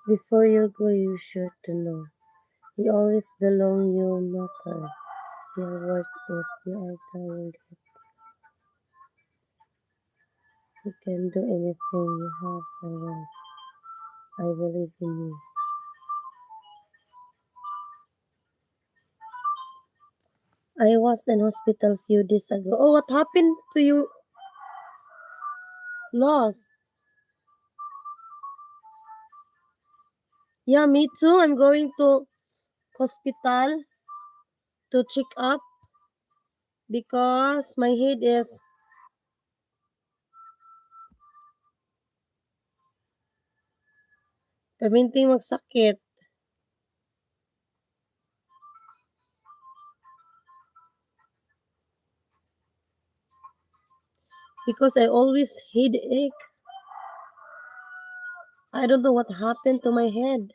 Before you go, you should to know. You always belong, you matter. You're worth it. You are talented. You can do anything you have for us. I believe in you. I was in hospital few days ago. Oh, what happened to you? Lost. Yeah, me too. I'm going to hospital to check up because my head is paminting magsakit. Because I always headache. I don't know what happened to my head.